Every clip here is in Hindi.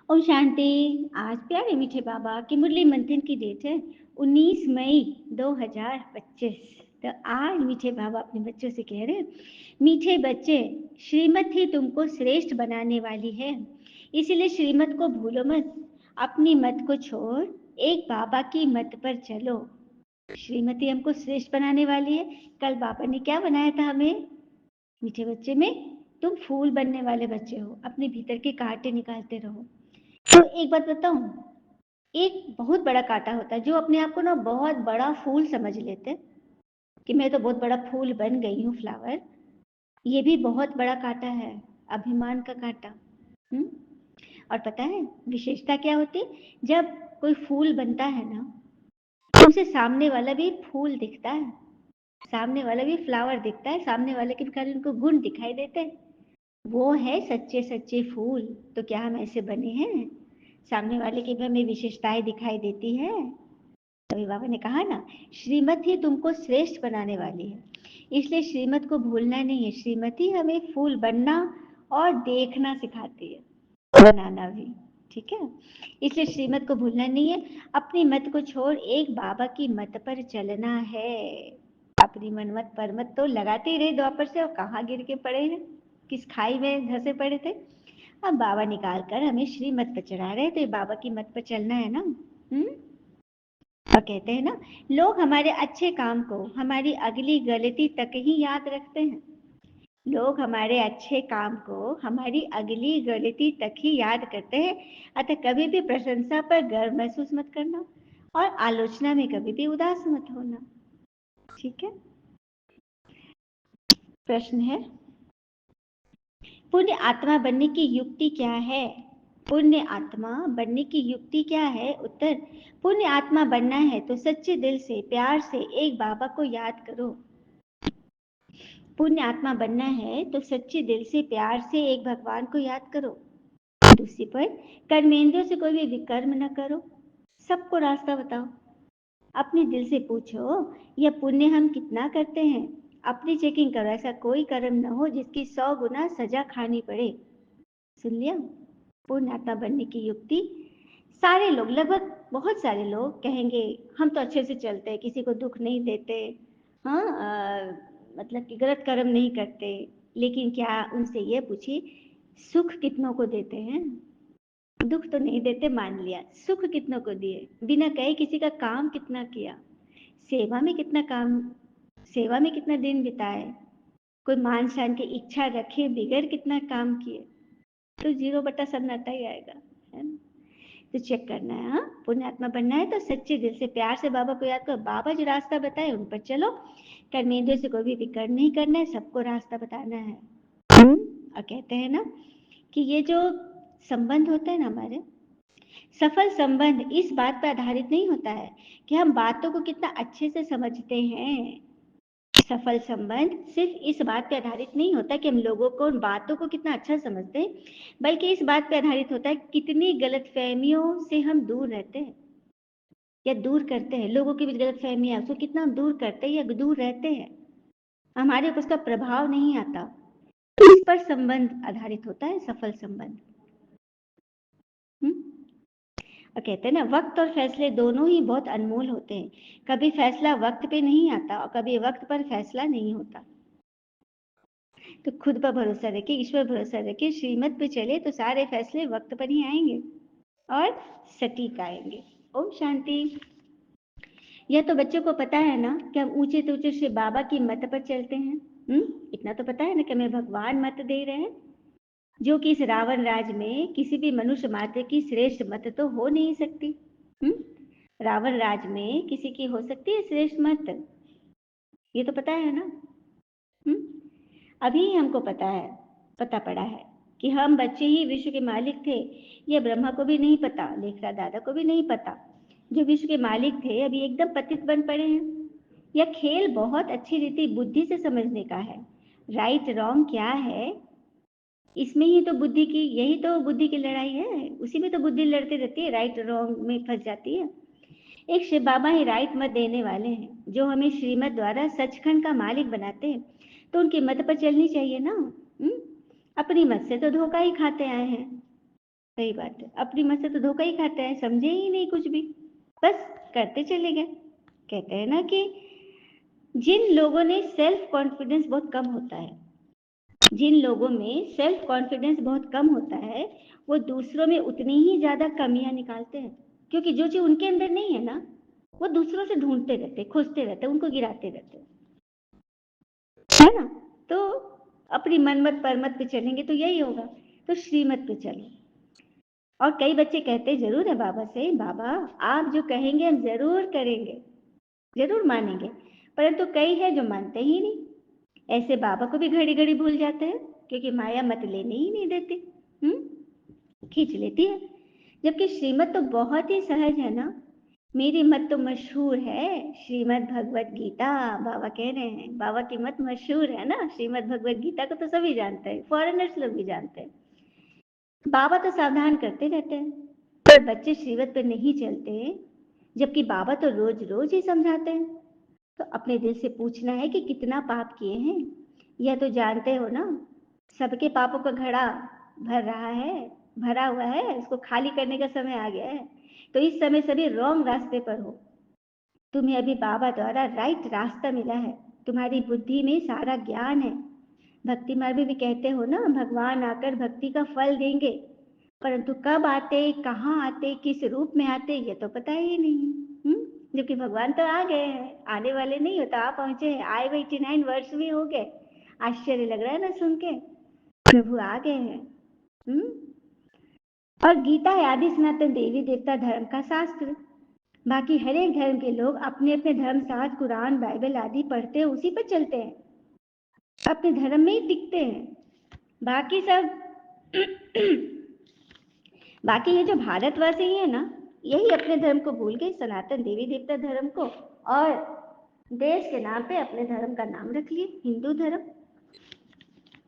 ओम शांति। आज प्यारे मीठे बाबा की मुरली मंथन की डेट है 19 मई 2025। तो आज मीठे बाबा अपने बच्चों से कह रहे हैं, मीठे बच्चे, श्रीमत ही तुमको श्रेष्ठ बनाने वाली है, इसलिए श्रीमत को भूलो मत। अपनी मत को छोड़ एक बाबा की मत पर चलो। श्रीमती हमको श्रेष्ठ बनाने वाली है। कल बाबा ने क्या बनाया था हमें? मीठे बच्चे में तुम फूल बनने वाले बच्चे हो, अपने भीतर के कांटे निकालते रहो। तो एक बात बताऊं, एक बहुत बड़ा कांटा होता है जो अपने आप को ना बहुत बड़ा फूल समझ लेते हैं कि मैं तो बहुत बड़ा फूल बन गई हूँ, फ्लावर। ये भी बहुत बड़ा कांटा है, अभिमान का कांटा। और पता है विशेषता क्या होती? जब कोई फूल बनता है ना, तो उसे सामने वाला भी फूल दिखता है, सामने वाला भी फ्लावर दिखता है, सामने वाले के भी खाली उनको गुण दिखाई देते हैं। वो है सच्चे सच्चे फूल। तो क्या हम ऐसे बने हैं? सामने वाले की भी हमें विशेषताएं दिखाई देती है। तभी बाबा ने कहा ना, श्रीमत ही तुमको श्रेष्ठ बनाने वाली है, इसलिए श्रीमत को भूलना नहीं है। श्रीमत ही हमें फूल बनना और देखना सिखाती है, बनाना भी। ठीक है, इसलिए श्रीमत को भूलना नहीं है। अपनी मत को छोड़ एक बाबा की मत पर चलना है। अपनी मनमत परमत तो लगाते ही रहे द्वापर से, और कहाँ गिर के पड़े हैं, किस खाई में धंसे पड़े थे। अब बाबा निकाल कर हमें श्रीमत पर चढ़ा रहे, तो ये बाबा की मत पर चलना है ना। और कहते हैं ना, लोग हमारे अच्छे काम को हमारी अगली गलती तक ही याद रखते हैं। लोग हमारे अच्छे काम को हमारी अगली गलती तक ही याद करते हैं। अतः कभी भी प्रशंसा पर गर्व महसूस मत करना और आलोचना में कभी भी उदास मत होना। ठीक है। प्रश्न है, पुण्य आत्मा बनने की युक्ति क्या है? पुण्य आत्मा बनने की युक्ति क्या है? उत्तर, पुण्य आत्मा बनना है तो सच्चे दिल से प्यार से एक बाबा को याद करो। पुण्य आत्मा बनना है तो सच्चे दिल से प्यार से एक भगवान को याद करो। दूसरी पर, कर्मेंद्रियों से कोई भी विकर्म न करो, सबको रास्ता बताओ। अपने दिल से पूछो, यह पुण्य हम कितना करते हैं? अपनी चेकिंग करो, ऐसा कोई कर्म न हो जिसकी 100 गुना सजा खानी पड़े। सुन लिया? पूर्ण आत्मा बनने की युक्ति। सारे लोग, लगभग बहुत सारे लोग कहेंगे हम तो अच्छे से चलते हैं, किसी को दुख नहीं देते, हाँ, मतलब कि गलत कर्म नहीं करते। लेकिन क्या उनसे ये पूछिए, सुख कितनों को देते हैं? दुख तो नहीं देते, मान लिया। सुख कितनों को दिए? बिना कहे किसी का काम कितना किया? सेवा में कितना काम, सेवा में कितना दिन बिताए? कोई मान शान की इच्छा रखे बिगड़ कितना काम किए? तो 0 बटा सन्नाटा ही आएगा, है ना। तो चेक करना है। हाँ, पुण्यात्मा बनना है तो सच्चे दिल से प्यार से बाबा को याद करो। बाबा जो रास्ता बताए उन पर चलो। कर्मेंद्रियों से कोई भी विकर्म नहीं करना है, सबको रास्ता बताना है। और कहते हैं ना कि ये जो संबंध होता है ना हमारे, सफल संबंध इस बात पर आधारित नहीं होता है कि हम बातों को कितना अच्छे से समझते हैं। सफल संबंध सिर्फ इस बात पर आधारित नहीं होता कि हम लोगों को उन बातों को कितना अच्छा समझते हैं, बल्कि इस बात पर आधारित होता है कितनी गलतफहमियों से हम दूर रहते हैं या दूर करते हैं। लोगों की भी गलतफहमियां, उसको कितना हम दूर करते हैं या दूर रहते हैं, हमारे ऊपर उसका प्रभाव नहीं आता। इस पर संबंध आधारित होता है सफल संबंध। और कहते हैं ना, वक्त और फैसले दोनों ही बहुत अनमोल होते हैं। कभी फैसला वक्त पे नहीं आता और कभी वक्त पर फैसला नहीं होता। तो खुद पर भरोसा रखिए, ईश्वर भरोसा रखिए, श्रीमत पे चले तो सारे फैसले वक्त पर ही आएंगे और सटीक आएंगे। ओम शांति। यह तो बच्चों को पता है ना कि हम ऊंचे तो ऊंचे से बाबा की मत पर चलते हैं। इतना तो पता है ना कि हमें भगवान मत दे रहे हैं, जो कि इस रावण राज में किसी भी मनुष्य मात्र की श्रेष्ठ मत तो हो नहीं सकती। रावण राज में किसी की हो सकती है श्रेष्ठ मत? ये तो पता है ना। अभी हमको पता पड़ा है कि हम बच्चे ही विश्व के मालिक थे। यह ब्रह्मा को भी नहीं पता, लेखराज दादा को भी नहीं पता। जो विश्व के मालिक थे अभी एकदम पतित बन पड़े हैं। यह खेल बहुत अच्छी रीति बुद्धि से समझने का है। राइट रॉन्ग क्या है, इसमें ही तो बुद्धि की, यही तो बुद्धि की लड़ाई है। उसी में तो बुद्धि लड़ती रहती है, राइट रॉन्ग में फंस जाती है। एक शिव बाबा ही राइट मत देने वाले हैं, जो हमें श्रीमत द्वारा सचखंड का मालिक बनाते हैं। तो उनकी मत पर चलनी चाहिए ना। अपनी मत से तो धोखा ही खाते आए हैं। सही बात है, अपनी मत से तो धोखा ही खाते हैं, समझे ही नहीं कुछ भी, बस करते चले गए। कहते हैं ना कि जिन लोगों ने सेल्फ कॉन्फिडेंस बहुत कम होता है, जिन लोगों में सेल्फ कॉन्फिडेंस बहुत कम होता है, वो दूसरों में उतनी ही ज्यादा कमियां निकालते हैं, क्योंकि जो चीज उनके अंदर नहीं है ना, वो दूसरों से ढूंढते रहते, खोजते रहते, उनको गिराते रहते, है ना। तो अपनी मनमत परमत पे चलेंगे तो यही होगा, तो श्रीमत पे चलो। और कई बच्चे कहते जरूर है बाबा से, बाबा आप जो कहेंगे हम जरूर करेंगे, जरूर मानेंगे, परंतु कई है जो मानते ही नहीं। ऐसे बाबा को भी घड़ी घड़ी भूल जाते हैं, क्योंकि माया मत लेने ही नहीं देती, खींच लेती है। जबकि श्रीमत तो बहुत ही सहज है ना, मेरी मत तो मशहूर है, श्रीमद् भगवत गीता। बाबा कह रहे हैं बाबा की मत मशहूर है ना, श्रीमद् भगवत गीता को तो सभी जानते हैं, फॉरेनर्स लोग भी जानते हैं। बाबा तो सावधान करते रहते हैं, पर बच्चे श्रीमत पर नहीं चलते, जबकि बाबा तो रोज रोज ही समझाते हैं। तो अपने दिल से पूछना है कि कितना पाप किए हैं, यह तो जानते हो ना। सबके पापों का घड़ा भरा हुआ है, उसको खाली करने का समय आ गया है। तो इस समय सभी रॉन्ग रास्ते पर हो, तुम्हें अभी बाबा द्वारा राइट रास्ता मिला है, तुम्हारी बुद्धि में सारा ज्ञान है। भक्ति मार्ग में भी कहते हो ना, भगवान आकर भक्ति का फल देंगे, परंतु कब आते, कहाँ आते, किस रूप में आते, ये तो पता ही नहीं। जबकि भगवान तो आ गए हैं, आने वाले नहीं हो, तो आ पहुंचे हैं, आए हुए 89 वर्ष भी हो गए। आश्चर्य लग रहा है ना सुन के, प्रभु आ गए हैं। और गीता है आदि सनातन देवी देवता धर्म का शास्त्र। बाकी हर एक धर्म के लोग अपने अपने धर्म शास्त्र, कुरान, बाइबल आदि पढ़ते हैं, उसी पर चलते हैं, अपने धर्म में ही टिकते हैं। बाकी सब बाकी ये जो भारतवासी है ना, यही अपने धर्म को भूल गए, सनातन देवी देवता धर्म को, और देश के नाम पे अपने धर्म का नाम रख लिए हिंदू धर्म,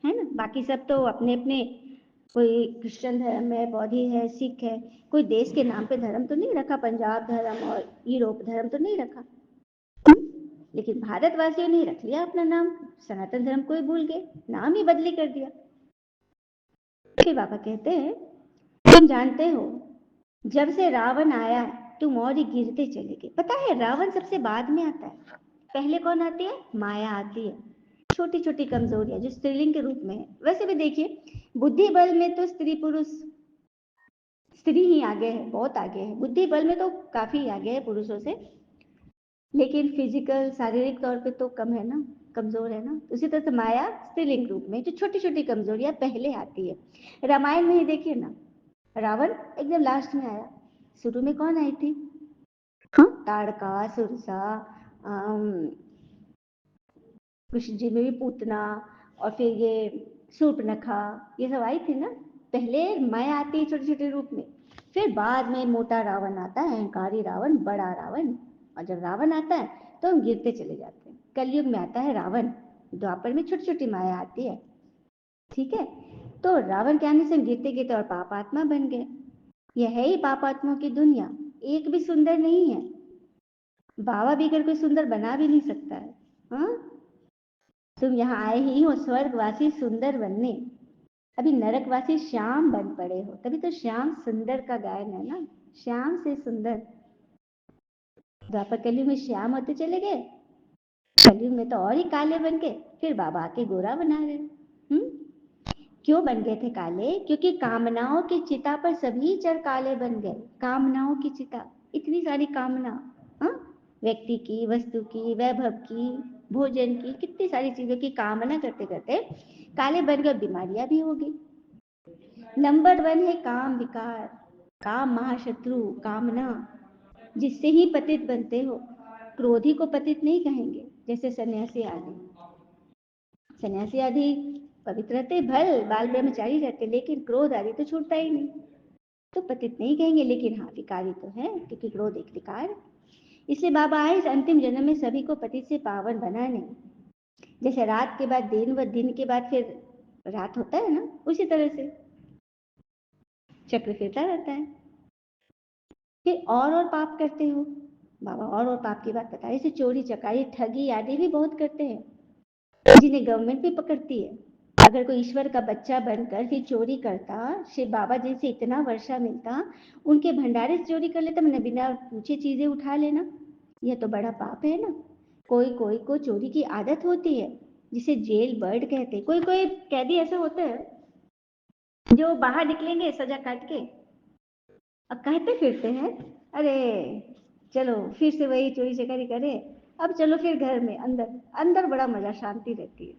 है ना। बाकी सब तो अपने अपने, कोई क्रिश्चियन धर्म है, बौद्धि है, सिख है, कोई देश के नाम पे धर्म तो नहीं रखा, पंजाब धर्म और यूरोप धर्म तो नहीं रखा। लेकिन भारतवासियों ने रख लिया अपना नाम, सनातन धर्म को ही भूल गए, नाम ही बदली कर दिया। फिर बाबा कहते हैं, तुम जानते हो जब से रावण आया तुम और ही गिरते चले गए। पता है रावण सबसे बाद में आता है, पहले कौन आती है, माया आती है, छोटी छोटी कमजोरियां जो स्त्रीलिंग के रूप में है। वैसे भी देखिए, बुद्धि बल में तो स्त्री पुरुष, स्त्री ही आगे है, बहुत आगे है, बुद्धि बल में तो काफी आगे है पुरुषों से, लेकिन फिजिकल शारीरिक तौर पे तो कम है ना, कमजोर है ना। उसी तरह से माया स्त्रीलिंग रूप में जो छोटी छोटी कमजोरियां पहले आती है। रामायण में ही देखिए ना, रावण एकदम लास्ट में आया, शुरू में कौन आई थी, हाँ, ताड़का, सुरसा, कृष्ण जी में भी पूतना, और फिर ये शूर्पणखा, ये सब आई थी ना। पहले माया आती है छोटे छोटे रूप में, फिर बाद में मोटा रावण आता है, अहंकारी रावण, बड़ा रावण। और जब रावण आता है तो हम गिरते चले जाते हैं। कलयुग में आता है रावण, द्वापर में छोटी छोटी माया आती है, ठीक है। तो रावण के आने से हम गिरते गिरते और पापात्मा बन गए। यह है ही पापात्माओं की दुनिया, एक भी सुंदर नहीं है। बाबा भी अगर कोई सुंदर बना भी नहीं सकता है। हाँ, तुम यहाँ आए ही हो स्वर्गवासी सुंदर बनने, अभी नरकवासी श्याम बन पड़े हो, तभी तो श्याम सुंदर का गायन है ना, श्याम से सुंदर। द्वापर कलयुग में श्याम होते चले गए, कलयुग में तो और ही काले बन गए, फिर बाबा आके गोरा बना रहे। क्यों बन गए थे काले, क्योंकि कामनाओं की चिता पर सभी चर काले बन गए। कामनाओं की चिता, इतनी सारी कामना, हाँ, व्यक्ति की, वस्तु की, वैभव की, भोजन की, कितनी सारी चीजों की कामना करते करते काले बन गए, बीमारियां भी हो गई। नंबर 1 है काम विकार, काम महाशत्रु, कामना, जिससे ही पतित बनते हो। क्रोधी को पतित नहीं कहेंगे, जैसे सन्यासी आदि, सन्यासी आदि पवित्र रहते, भल बाल ब्रह्मचारी रहते, लेकिन क्रोध आदि तो छूटता ही नहीं, तो पतित नहीं कहेंगे, लेकिन हाँ विकारी तो है, क्योंकि क्रोध एक विकार। इसलिए बाबा आए इस अंतिम जन्म में सभी को पतित से पावन बनाने। जैसे रात के बाद दिन व दिन के बाद फिर रात होता है ना, उसी तरह से चक्र फिरता रहता है। फिर और पाप करते हो, बाबा और पाप की बात बताए, जैसे चोरी चकारी ठगी आदि भी बहुत करते हैं, जिन्हें गवर्नमेंट भी पकड़ती है, अगर कोई ईश्वर का बच्चा बनकर फिर चोरी करता, शिव बाबा जी से इतना वर्षा मिलता, उनके भंडारे से चोरी कर लेता, मैंने बिना पूछे चीजें उठा लेना, यह तो बड़ा पाप है ना। कोई कोई को चोरी की आदत होती है, जिसे जेल बर्ड कहते हैं। कोई कोई कैदी ऐसे होते हैं जो बाहर निकलेंगे सजा काट के अब कहते फिरते हैं, अरे चलो फिर से वही चोरी चकारी करे, अब चलो फिर घर में अंदर अंदर बड़ा मजा शांति रहती है।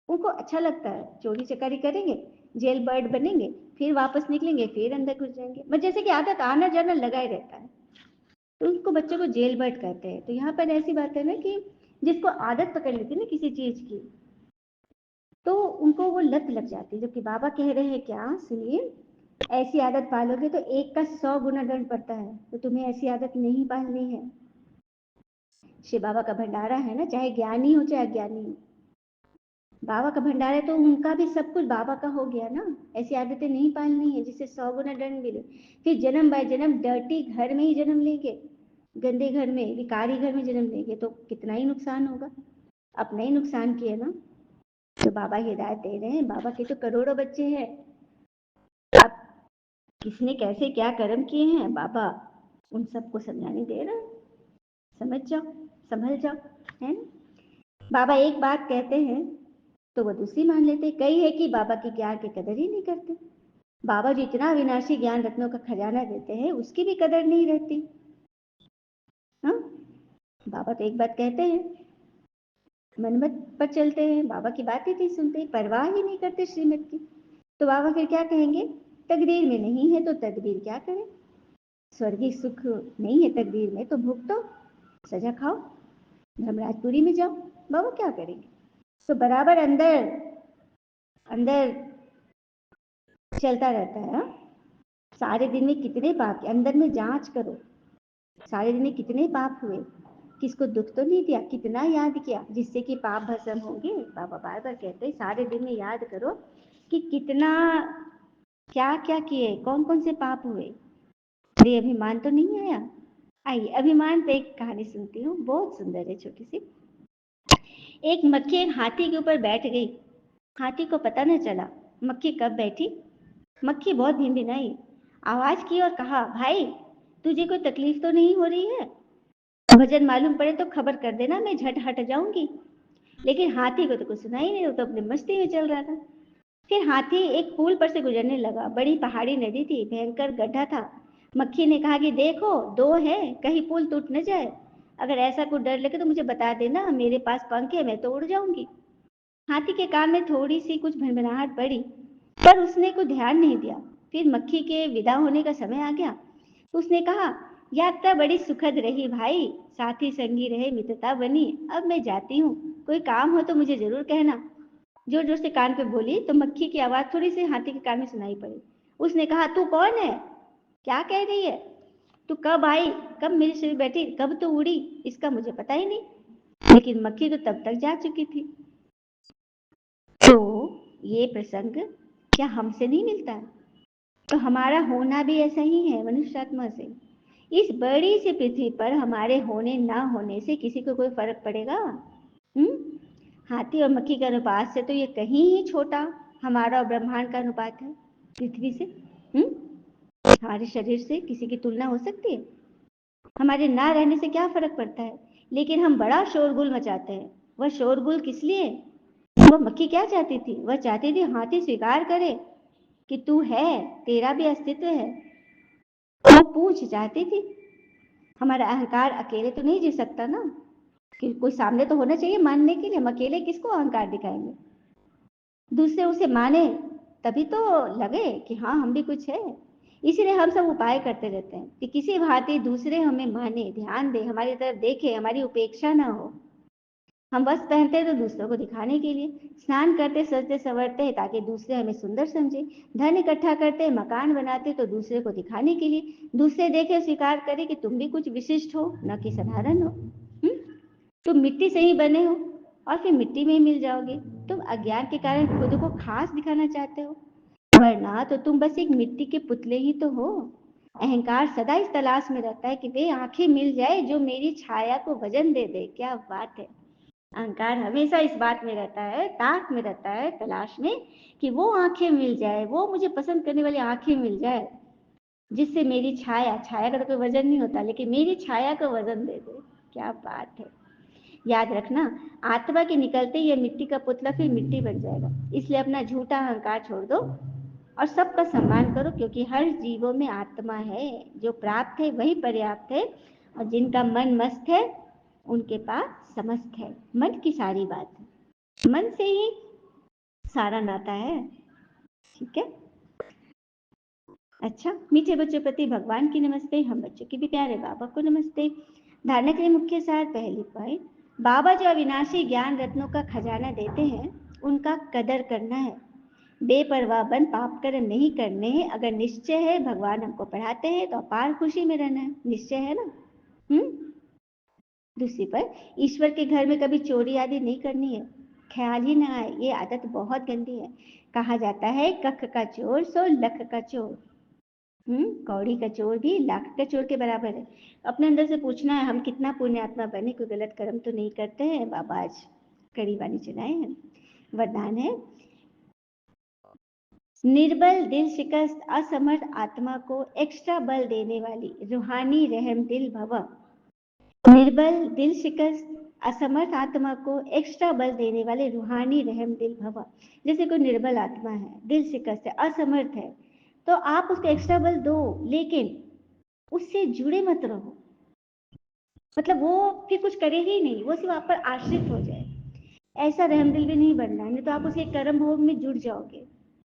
उनको अच्छा लगता है, चोरी चकारी करेंगे, जेल बर्ड बनेंगे, फिर वापस निकलेंगे, फिर अंदर घुस जाएंगे, बस जैसे कि आदत आना जाना लगा ही रहता है, तो उनको बच्चों को जेल बर्ड कहते हैं। तो यहाँ पर ऐसी बात है ना कि जिसको आदत पकड़ लेती है ना किसी चीज की, तो उनको वो लत लग जाती है। जबकि बाबा कह रहे हैं क्या, सुनिए, ऐसी आदत पालोगे तो 1 का 100 गुना दंड पड़ता है, तो तुम्हें ऐसी आदत नहीं पालनी है। शिव बाबा का भंडारा है ना, चाहे ज्ञानी हो चाहे अज्ञानी हो, बाबा का भंडारा है तो उनका भी सब कुछ बाबा का हो गया ना। ऐसी आदतें नहीं पालनी है जिससे 100 गुना दंड मिले, फिर जन्म बाय जन्म डर्टी घर में ही जन्म लेंगे, गंदे घर में, विकारी घर में जन्म लेंगे, तो कितना ही नुकसान होगा, अपना ही नुकसान किया ना। तो बाबा हिदायत दे रहे हैं, बाबा के तो करोड़ों बच्चे हैं, अब किसने कैसे क्या कर्म किए हैं बाबा उन सबको समझाने दे रहे हैं, समझ जाओ, संभल जाओ, है ना। बाबा एक बात कहते हैं तो वो दूसरी मान लेते, कई है कि बाबा की ज्ञान की कदर ही नहीं करते। बाबा जो इतना विनाशी ज्ञान रत्नों का खजाना देते हैं उसकी भी कदर नहीं रहती। हाँ, बाबा तो एक बात कहते हैं, मनमत पर चलते हैं, बाबा की बात ही नहीं सुनते, परवाह ही नहीं करते श्रीमत की। तो बाबा फिर क्या कहेंगे, तकदीर में नहीं है तो तकदीर क्या करे, स्वर्गीय सुख नहीं है तकदीर में तो भुगतो, सजा खाओ, धर्मराजपुरी में जाओ, बाबा क्या करेंगे। तो बराबर अंदर अंदर चलता रहता है। सारे दिन में कितने पाप, अंदर में जांच करो, सारे दिन में कितने पाप हुए, किसको दुख तो नहीं दिया, कितना याद किया जिससे कि पाप भस्म होंगे। बाबा बार बार कहते हैं सारे दिन में याद करो कि कितना क्या क्या किए, कौन कौन से पाप हुए, अरे अभिमान तो नहीं आया। आइए अभिमान पे एक कहानी सुनती हूँ, बहुत सुंदर है, छोटी सी। एक मक्खी एक हाथी के ऊपर बैठ गई, हाथी को पता न चला मक्खी कब बैठी। मक्खी बहुत भिनभिनाई, आवाज की और कहा, भाई तुझे कोई तकलीफ तो नहीं हो रही है, वजन मालूम पड़े तो खबर कर देना, मैं झट हट जाऊंगी। लेकिन हाथी को तो कुछ सुना ही नहीं, वो तो अपने मस्ती में चल रहा था। फिर हाथी एक पुल पर से गुजरने लगा, बड़ी पहाड़ी नदी थी, भयंकर गड्ढा था। मक्खी ने कहा कि देखो 2 है, कहीं पुल टूट न जाए, अगर ऐसा कुछ डर लगे तो मुझे बता देना, मेरे पास पंख है, मैं तो उड़ जाऊंगी। हाथी के कान में थोड़ी सी कुछ भनभनाहट पड़ी, पर उसने कुछ ध्यान नहीं दिया। फिर मक्खी के विदा होने का समय आ गया, तो उसने कहा, यात्रा बड़ी सुखद रही भाई, साथी संगी रहे, मित्रता बनी, अब मैं जाती हूँ, कोई काम हो तो मुझे जरूर कहना। जोर जोर से कान पे बोली तो मक्खी की आवाज थोड़ी सी हाथी के कान में सुनाई पड़ी। उसने कहा, तू कौन है, क्या कह रही है, तू कब आई, कब मेरे सिर बैठी, कब तो उड़ी, इसका मुझे पता ही नहीं। लेकिन मक्खी तो तब तक जा चुकी थी। तो ये प्रसंग क्या हमसे नहीं मिलता है, तो हमारा होना भी ऐसा ही है मनुष्य आत्मा से। इस बड़ी सी पृथ्वी पर हमारे होने ना होने से किसी को कोई फर्क पड़ेगा। हाथी और मक्खी के अनुपात से तो ये कहीं ही छोटा हमारा और ब्रह्मांड का अनुपात है पृथ्वी से। हमारे शरीर से किसी की तुलना हो सकती है, हमारे ना रहने से क्या फर्क पड़ता है। लेकिन हम बड़ा शोरगुल मचाते हैं, वह शोरगुल किस लिए, वह मक्खी क्या चाहती थी, वह चाहती थी हाथी स्वीकार करे कि तू है, तेरा भी अस्तित्व है। वो पूछ चाहती थी, हमारा अहंकार अकेले तो नहीं जी सकता ना, कि कोई सामने तो होना चाहिए मानने के लिए, हम अकेले किसको अहंकार दिखाएंगे, दूसरे उसे माने तभी तो लगे कि हाँ हम भी कुछ है। इसीलिए हम सब उपाय करते रहते हैं कि किसी भांति दूसरे हमें माने, ध्यान दे, हमारी तरफ देखे, हमारी उपेक्षा ना हो। हम वस्त्र पहनते हैं तो दूसरों को दिखाने के लिए, स्नान करते सजते संवरते हैं ताकि दूसरे हमें सुंदर समझे, धन इकट्ठा करते, मकान बनाते तो दूसरे को दिखाने के लिए, दूसरे देखे स्वीकार करे कि तुम भी कुछ विशिष्ट हो, न कि साधारण हो। तुम मिट्टी से ही बने हो और फिर मिट्टी में ही मिल जाओगे। तुम अज्ञान के कारण खुद को खास दिखाना चाहते हो, वरना तो तुम बस एक मिट्टी के पुतले ही तो हो। अहंकार सदा इस तलाश में रहता है कि वे आंखें मिल जाए जो मेरी छाया को वजन दे दे। क्या बात है, अहंकार हमेशा इस बात में रहता है, ताक में रहता है, तलाश में कि वो आंखें मिल जाए, वो मुझे पसंद करने वाली आंखें मिल जाए, जिससे मेरी छाया, छाया का तो कोई वजन नहीं होता, लेकिन मेरी छाया को वजन दे दे। क्या बात है। याद रखना, आत्मा के निकलते ही ये मिट्टी का पुतला फिर मिट्टी बन जाएगा। इसलिए अपना झूठा अहंकार छोड़ दो और सबका सम्मान करो, क्योंकि हर जीवों में आत्मा है। जो प्राप्त है वही पर्याप्त है, और जिनका मन मस्त है उनके पास समस्त है। मन की सारी बात है, मन से ही सारा नाता है। ठीक है। अच्छा, मीठे बच्चों प्रति भगवान की नमस्ते, हम बच्चों की भी प्यारे बाबा को नमस्ते। धारणा के लिए मुख्य सार, पहली पॉइंट, बाबा जो अविनाशी ज्ञान रत्नों का खजाना देते हैं उनका कदर करना है। बेपरवाह बन पाप कर्म नहीं करने हैं। अगर निश्चय है भगवान हमको पढ़ाते हैं तो अपार खुशी में रहना है। निश्चय है ना। दूसरी पर, ईश्वर के घर में कभी चोरी आदि नहीं करनी है। ख्याल ही ना आए, ये आदत बहुत गंदी है। कहा जाता है कख का चोर सो लख का चोर। कौड़ी का चोर भी लाख का चोर के बराबर है। अपने अंदर से पूछना है, हम कितना पुण्यात्मा बने, कोई गलत कर्म तो नहीं करते हैं। बाबा आज कड़ी वाणी चलाए हैं। वरदान है, निर्बल दिल शिकस्त असमर्थ आत्मा को एक्स्ट्रा बल देने वाली रूहानी रहम दिल भव। निर्बल दिल शिकस्त असमर्थ आत्मा को एक्स्ट्रा बल देने वाले रूहानी रहम दिल भव। जैसे कोई निर्बल आत्मा है, दिल शिकस्त है, असमर्थ है, तो आप उसको एक्स्ट्रा बल दो, लेकिन उससे जुड़े मत रहो। मतलब वो फिर कुछ करे ही नहीं, वो सिर्फ आप पर आश्रित हो जाए। ऐसा रहमदिल भी नहीं बनना है, नहीं तो आप उसके कर्म भोग में जुड़ जाओगे।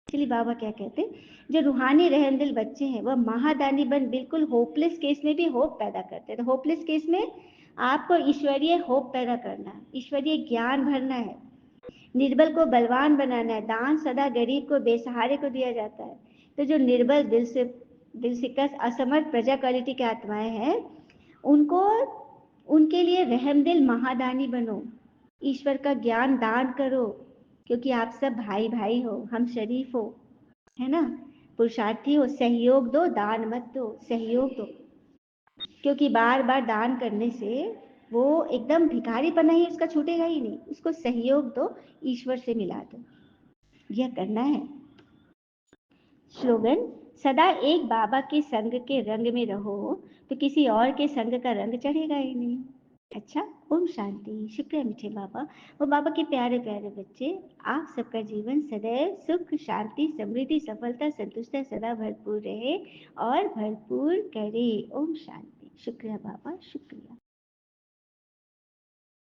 इसलिए बाबा क्या कहते हैं, जो रूहानी रहमदिल बच्चे हैं वह महादानी बन बिल्कुल होपलेस केस में भी होप पैदा करते हैं। तो होपलेस केस में आपको ईश्वरीय होप पैदा करना है, ईश्वरीय ज्ञान भरना है, निर्बल को बलवान बनाना है। दान सदा गरीब को, बेसहारे को दिया जाता है। तो जो निर्बल दिल से कस असमर्थ प्रजा क्वालिटी के आत्माएं हैं, उनको, उनके लिए रहमदिल महादानी बनो, ईश्वर का ज्ञान दान करो, क्योंकि आप सब भाई भाई हो, हम शरीफ हो, है ना। पुरुषार्थी हो, सहयोग दो, दान मत दो, सहयोग दो। क्योंकि बार बार दान करने से वो एकदम भिखारीपना ही उसका छूटेगा ही नहीं। उसको सहयोग दो, ईश्वर से मिला दो, यह करना है। स्लोगन, सदा एक बाबा के संग के रंग में रहो तो किसी और के संग का रंग चढ़ेगा ही नहीं। अच्छा, ओम शांति। शुक्रिया मीठे बाबा। वो बाबा के प्यारे प्यारे बच्चे, आप सबका जीवन सदैव सुख शांति समृद्धि सफलता संतुष्टि सदा भरपूर रहे और भरपूर करे। ओम शांति। शुक्रिया बाबा, शुक्रिया।